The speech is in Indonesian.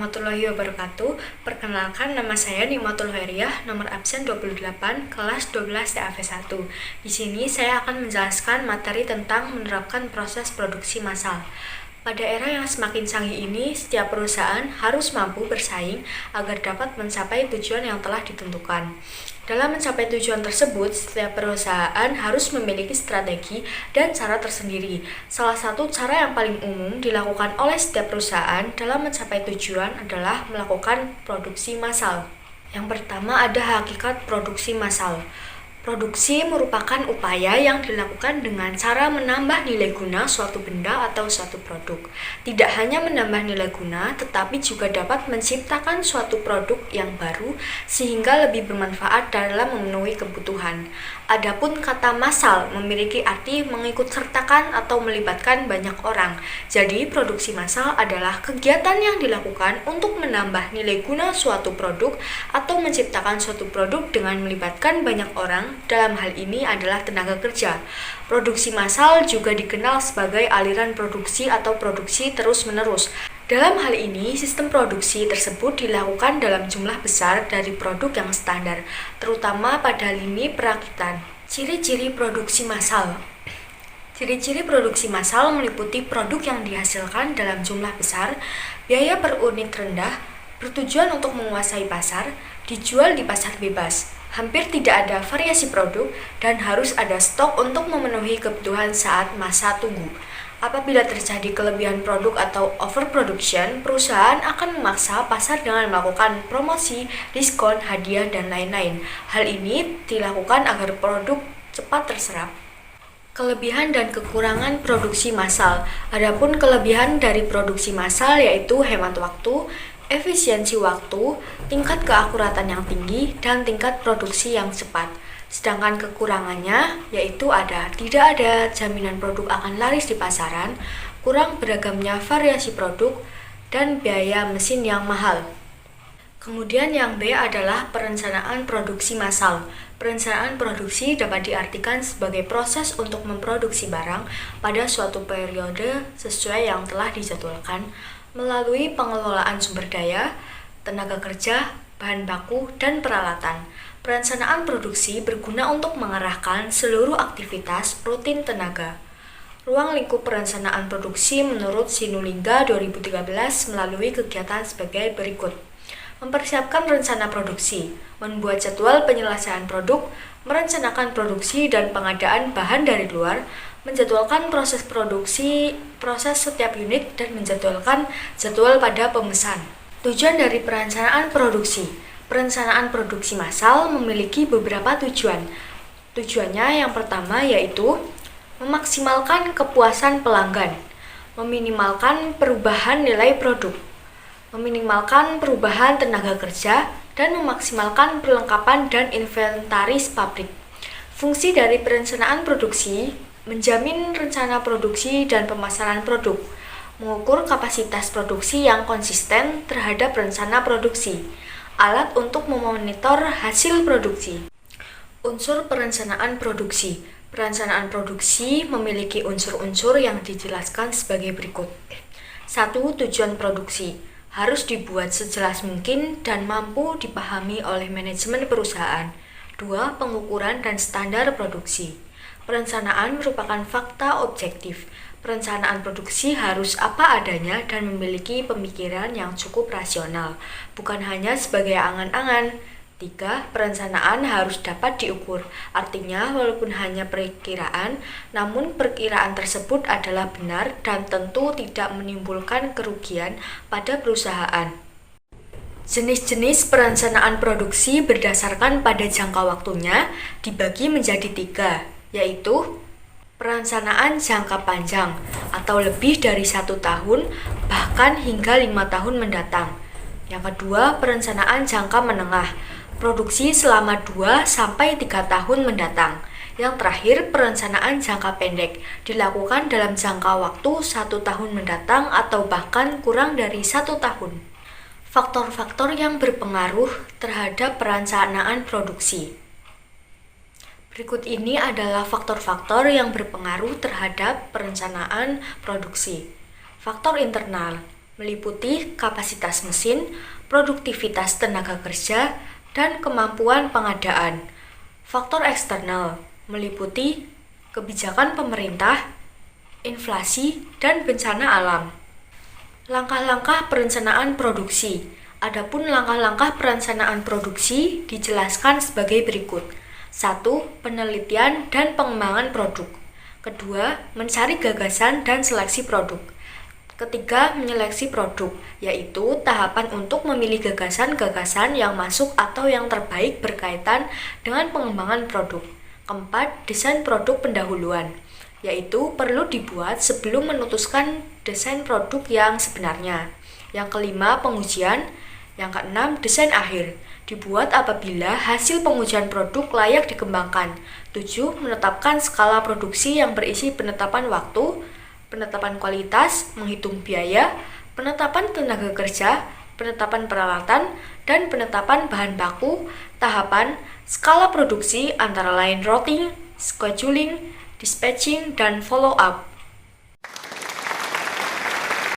warahmatullahi wabarakatuh. Perkenalkan, nama saya Nimatul Hairiyah, nomor absen 28, kelas 12 TAF 1. Di sini saya akan menjelaskan materi tentang menerapkan proses produksi massal. Pada era yang semakin canggih ini, setiap perusahaan harus mampu bersaing agar dapat mencapai tujuan yang telah ditentukan. Dalam mencapai tujuan tersebut, setiap perusahaan harus memiliki strategi dan cara tersendiri. Salah satu cara yang paling umum dilakukan oleh setiap perusahaan dalam mencapai tujuan adalah melakukan produksi massal. Yang pertama ada hakikat produksi massal. Produksi merupakan upaya yang dilakukan dengan cara menambah nilai guna suatu benda atau suatu produk. Tidak hanya menambah nilai guna, tetapi juga dapat menciptakan suatu produk yang baru sehingga lebih bermanfaat dalam memenuhi kebutuhan. Adapun kata massal memiliki arti mengikut sertakan atau melibatkan banyak orang. Jadi, produksi massal adalah kegiatan yang dilakukan untuk menambah nilai guna suatu produk atau menciptakan suatu produk dengan melibatkan banyak orang. Dalam hal ini adalah tenaga kerja. Produksi massal juga dikenal sebagai aliran produksi atau produksi terus-menerus. Dalam hal ini, sistem produksi tersebut dilakukan dalam jumlah besar dari produk yang standar, terutama pada lini perakitan. Ciri-ciri produksi massal. Ciri-ciri produksi massal meliputi produk yang dihasilkan dalam jumlah besar, biaya per unit rendah, bertujuan untuk menguasai pasar, dijual di pasar bebas. Hampir tidak ada variasi produk dan harus ada stok untuk memenuhi kebutuhan saat masa tunggu. Apabila terjadi kelebihan produk atau overproduction, perusahaan akan memaksa pasar dengan melakukan promosi, diskon, hadiah, dan lain-lain. Hal ini dilakukan agar produk cepat terserap. Kelebihan dan kekurangan produksi massal. Adapun kelebihan dari produksi massal yaitu hemat waktu, efisiensi waktu, tingkat keakuratan yang tinggi, dan tingkat produksi yang cepat. Sedangkan kekurangannya yaitu tidak ada jaminan produk akan laris di pasaran, kurang beragamnya variasi produk, dan biaya mesin yang mahal. Kemudian yang B adalah perencanaan produksi massal. Perencanaan produksi dapat diartikan sebagai proses untuk memproduksi barang pada suatu periode sesuai yang telah dijadwalkan melalui pengelolaan sumber daya, tenaga kerja, bahan baku, dan peralatan. Perencanaan produksi berguna untuk mengarahkan seluruh aktivitas rutin tenaga. Ruang lingkup perencanaan produksi menurut Sinulinga 2013 melalui kegiatan sebagai berikut. Mempersiapkan rencana produksi, membuat jadwal penyelesaian produk, merencanakan produksi dan pengadaan bahan dari luar, menjadwalkan proses produksi, proses setiap unit, dan menjadwalkan jadwal pada pemesan. Tujuan dari perencanaan produksi. Perencanaan produksi massal memiliki beberapa tujuan. Tujuannya yang pertama yaitu memaksimalkan kepuasan pelanggan, meminimalkan perubahan nilai produk, meminimalkan perubahan tenaga kerja, dan memaksimalkan perlengkapan dan inventaris pabrik. Fungsi dari perencanaan produksi menjamin rencana produksi dan pemasaran produk, mengukur kapasitas produksi yang konsisten terhadap rencana produksi, alat untuk memonitor hasil produksi. Unsur perencanaan produksi. Perencanaan produksi memiliki unsur-unsur yang dijelaskan sebagai berikut. 1. Tujuan produksi harus dibuat sejelas mungkin dan mampu dipahami oleh manajemen perusahaan. 2. Pengukuran dan standar produksi. Perencanaan merupakan fakta objektif. Perencanaan produksi harus apa adanya dan memiliki pemikiran yang cukup rasional, bukan hanya sebagai angan-angan. 3. Perencanaan harus dapat diukur. Artinya, walaupun hanya perkiraan, namun perkiraan tersebut adalah benar dan tentu tidak menimbulkan kerugian pada perusahaan. Jenis-jenis perencanaan produksi berdasarkan pada jangka waktunya dibagi menjadi 3, yaitu perencanaan jangka panjang atau lebih dari 1 tahun bahkan hingga 5 tahun mendatang. Yang kedua, perencanaan jangka menengah, produksi selama 2-3 tahun mendatang. Yang terakhir, perencanaan jangka pendek, dilakukan dalam jangka waktu 1 tahun mendatang atau bahkan kurang dari 1 tahun. Faktor-faktor yang berpengaruh terhadap perencanaan produksi. Berikut ini adalah faktor-faktor yang berpengaruh terhadap perencanaan produksi. Faktor internal. meliputi kapasitas mesin, produktivitas tenaga kerja, dan kemampuan pengadaan. Faktor eksternal meliputi kebijakan pemerintah, inflasi, dan bencana alam. Langkah-langkah perencanaan produksi. Adapun langkah-langkah perencanaan produksi dijelaskan sebagai berikut. 1. Penelitian dan pengembangan produk. Kedua, mencari gagasan dan seleksi produk. Ketiga, menyeleksi produk, yaitu tahapan untuk memilih gagasan-gagasan yang masuk atau yang terbaik berkaitan dengan pengembangan produk. Keempat, desain produk pendahuluan, yaitu perlu dibuat sebelum memutuskan desain produk yang sebenarnya. Yang kelima, pengujian. Yang keenam, desain akhir, dibuat apabila hasil pengujian produk layak dikembangkan. 7. Menetapkan skala produksi yang berisi penetapan waktu, penetapan kualitas, menghitung biaya, penetapan tenaga kerja, penetapan peralatan, dan penetapan bahan baku. Tahapan skala produksi antara lain routing, scheduling, dispatching, dan follow up.